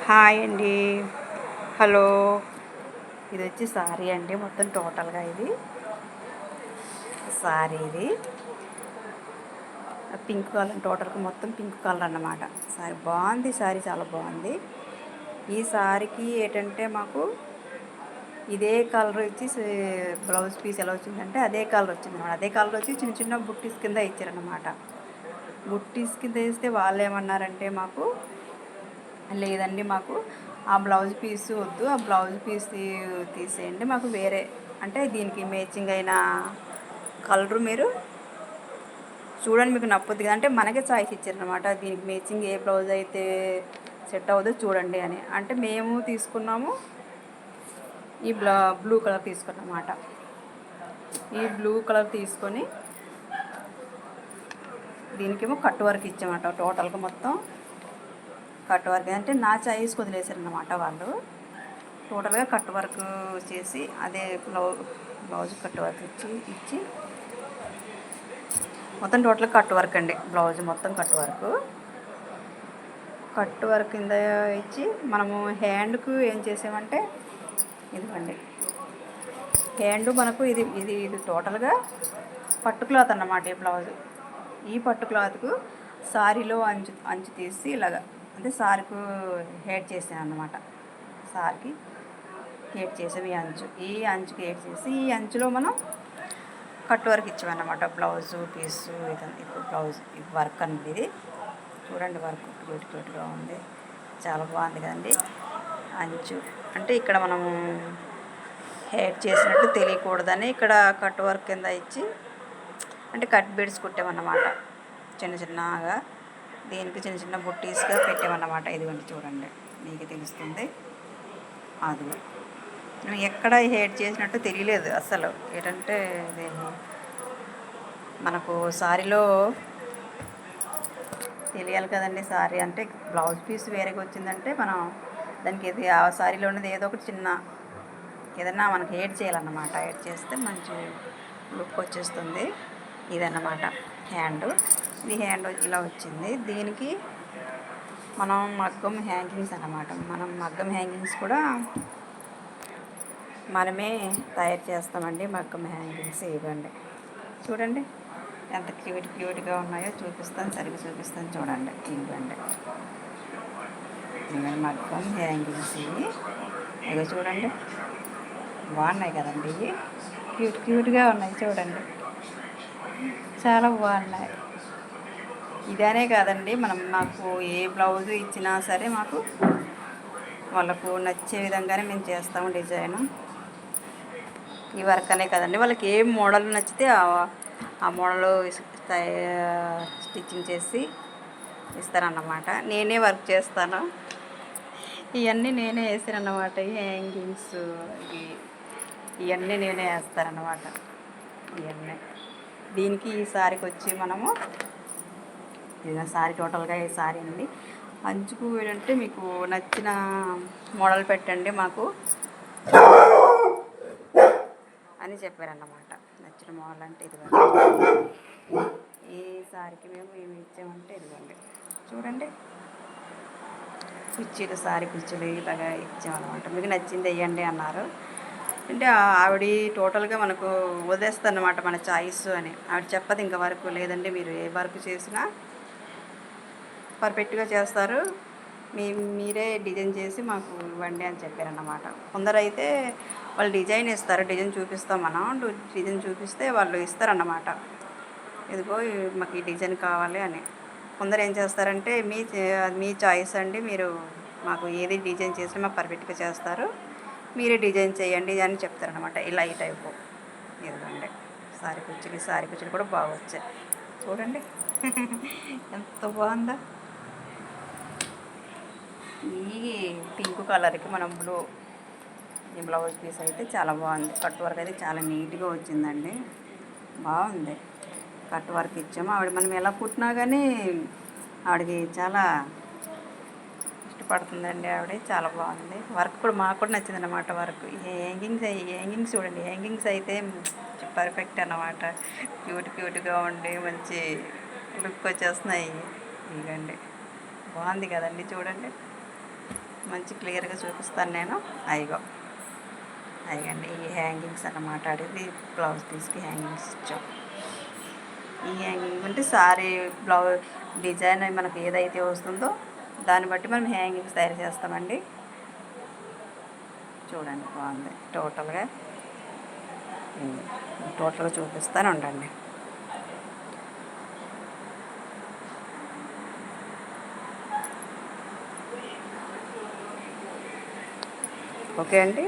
Hi అండి. Hello. ఇది వచ్చి సారీ అండి. మొత్తం టోటల్గా ఇది సారీ. ఇది పింక్ కలర్, టోటల్గా మొత్తం పింక్ కలర్ అన్నమాట. సారీ బాగుంది. సారీ చాలా బాగుంది. ఈ సారీకి ఏంటంటే మాకు ఇదే కలర్ వచ్చి బ్లౌజ్ పీస్ ఎలా వచ్చిందంటే అదే కలర్ వచ్చింది అన్నమాట. అదే కలర్ వచ్చి చిన్న చిన్న బుట్టీస్ కింద ఇచ్చారన్నమాట. బుట్టీస్ కింద వేస్తే వాళ్ళు ఏమన్నారంటే మాకు లేదండి, మాకు ఆ బ్లౌజ్ పీస్ వద్దు, ఆ బ్లౌజ్ పీస్ తీసేయండి, మాకు వేరే అంటే దీనికి మ్యాచింగ్ అయిన కలరు మీరు చూడండి, మీకు నప్పుద్ది కదా అంటే మనకే చాయిస్ ఇచ్చారనమాట. దీనికి మ్యాచింగ్ ఏ బ్లౌజ్ అయితే సెట్ అవ్వదో చూడండి అని. అంటే మేము తీసుకున్నాము ఈ బ్లూ కలర్ తీసుకున్నమాట. ఈ బ్లూ కలర్ తీసుకొని దీనికేమో కట్ వర్క్ ఇచ్చామన్నమాట. టోటల్గా మొత్తం కట్ వర్క్ అంటే నా చాయిస్ వదిలేశారన్నమాట వాళ్ళు. టోటల్గా కట్ వర్క్ చేసి అదే బ్లౌజ్ కట్ వర్క్ ఇచ్చి మొత్తం టోటల్ కట్ వర్క్ అండి. బ్లౌజ్ మొత్తం కట్ వర్క్ కింద ఇచ్చి మనము హ్యాండ్కు ఏం చేసామంటే ఇదిగోండి, హ్యాండ్ మనకు ఇది ఇది ఇది టోటల్గా పట్టు క్లాత్ అన్నమాట. ఈ బ్లౌజ్ ఈ పట్టు క్లాత్కు సారీలో అంచు తీసి ఇలాగా అంటే సారీకు హేడ్ చేసాను అన్నమాట. సారీకి హేడ్ చేసాం. ఈ అంచుకి హేడ్ చేసి ఈ అంచులో మనం కట్ వర్క్ ఇచ్చామన్నమాట. బ్లౌజు పీసు ఇదంతా ఇప్పుడు బ్లౌజ్ వర్క్ అండి. ఇది చూడండి, వర్క్ క్యూట్గా ఉంది, చాలా బాగుంది కదండి. అంచు అంటే ఇక్కడ మనము హేడ్ చేసినట్టు తెలియకూడదని ఇక్కడ కట్ వర్క్ కింద ఇచ్చి అంటే కట్ బీడ్స్ కుట్టామన్నమాట. చిన్న చిన్నగా దీనికి చిన్న చిన్న బుట్టీస్గా పెట్టామన్నమాట. ఇదిగోండి చూడండి, మీకు తెలుస్తుంది. అది ఎక్కడ హేడ్ చేసినట్టు తెలియలేదు అసలు. ఏంటంటే ఇది మనకు సారీలో తెలియాలి కదండి. సారీ అంటే బ్లౌజ్ పీస్ వేరేగా వచ్చిందంటే మనం దానికి ఇది ఆ సారీలో ఉన్నది ఏదో ఒకటి చిన్న ఏదన్నా మనకి హేడ్ చేయాలన్నమాట. హేడ్ చేస్తే మంచి లుక్ వచ్చేస్తుంది. ఇదన్నమాట హ్యాండ్. ఇది హ్యాండ్ ఇలా వచ్చింది. దీనికి మనం మగ్గం హ్యాంగింగ్స్ అన్నమాట. మనం మగ్గం హ్యాంగింగ్స్ కూడా మనమే తయారు చేస్తామండి. మగ్గం హ్యాంగింగ్స్ ఇవ్వండి, చూడండి ఎంత క్యూట్గా ఉన్నాయో సరిగ్గా చూపిస్తాను చూడండి. ఇవ్వండి మగ్గం హ్యాంగింగ్స్ ఇవి చూడండి, బాగున్నాయి కదండి. ఇవి క్యూట్గా ఉన్నాయి చూడండి, చాలా బాగున్నాయి. ఇదనే కాదండి, మాకు ఏ బ్లౌజ్ ఇచ్చినా సరే మాకు వాళ్ళకు నచ్చే విధంగానే మేము చేస్తాము డిజైన్. ఈ వర్క్ అనే కదండి, వాళ్ళకి ఏ మోడల్ నచ్చితే ఆ మోడల్ స్టిచ్చింగ్ చేసి ఇస్తారన్నమాట. నేనే వర్క్ చేస్తాను. ఇవన్నీ నేనే వేసానన్నమాట. ఈ హ్యాంగింగ్స్ ఇవన్నీ నేనే వేస్తానన్నమాట. ఇవన్నీ దీనికి ఈ సారీకి వచ్చి మనము సారీ టోటల్గా ఈ సారీ అండి. అంచుకు ఏంటంటే మీకు నచ్చిన మోడల్ పెట్టండి మాకు అని చెప్పారన్నమాట. నచ్చిన మోడల్ అంటే ఇదిగోండి. ఈ సారీకి మేము ఏమి ఇచ్చామంటే ఇదిగోండి చూడండి, కుర్చీలు, సారీ కుర్చీలు ఇలాగా ఇచ్చామన్నమాట. మీకు నచ్చింది వేయండి అన్నారు. అంటే ఆవిడ టోటల్గా మనకు వదిలేస్తారన్నమాట మన చాయిస్ అని. ఆవిడ చెప్పదు ఇంకా వర్క్ లేదండి, మీరు ఏ వర్క్ చేసినా పర్ఫెక్ట్గా చేస్తారు, మీరే డిజైన్ చేసి మాకు ఇవ్వండి అని చెప్పారన్నమాట. కొందరు అయితే వాళ్ళు డిజైన్ ఇస్తారు, డిజైన్ చూపిస్తాం మనం. డిజైన్ చూపిస్తే వాళ్ళు ఇస్తారన్నమాట. ఇదిగో మాకు ఈ డిజైన్ కావాలి అని. కొందరు ఏం చేస్తారంటే మీ చాయిస్ అండి, మీరు మాకు ఏది డిజైన్ చేసినా మాకు పర్ఫెక్ట్గా చేస్తారు, మీరే డిజైన్ చేయండి అని చెప్తారనమాట. ఇలా ఈ టైపు ఇదిగోండి సారీ కుర్చీలు కూడా బాగా వచ్చాయి చూడండి. ఎంత బాగుందా. ఈ పింక్ కలర్కి మనం ఈ బ్లౌజ్ పీస్ అయితే చాలా బాగుంది. కట్ వర్క్ అయితే చాలా నీట్గా వచ్చిందండి, బాగుంది. కట్ వర్క్ ఇచ్చాము. ఆవిడ మనం ఎలా కుట్టినా కానీ ఆవిడకి చాలా ఇష్టపడుతుందండి. ఆవిడ చాలా బాగుంది. వర్క్ కూడా మాకు కూడా నచ్చింది అన్నమాట. వర్క్ హ్యాంగింగ్స్ చూడండి, హ్యాంగింగ్స్ అయితే పర్ఫెక్ట్ అన్నమాట. క్యూట్గా ఉండి మంచి లుక్ వచ్చేస్తున్నాయి. ఇవ్వండి, బాగుంది కదండి చూడండి. మంచి క్లియర్గా చూపిస్తాను నేను. అయిగో అయ్యండి ఈ హ్యాంగింగ్స్ అన్నమాట. అడిగి బ్లౌజ్ పీస్కి హ్యాంగింగ్స్ ఇచ్చాం. ఈ హ్యాంగింగ్ అంటే సారీ బ్లౌజ్ డిజైన్ మనకు ఏదైతే వస్తుందో దాన్ని బట్టి మనం హ్యాంగింగ్స్ తయారు చేస్తామండి. చూడండి బాగుంది. టోటల్గా చూపిస్తాను ఉండండి. ఓకే అండి.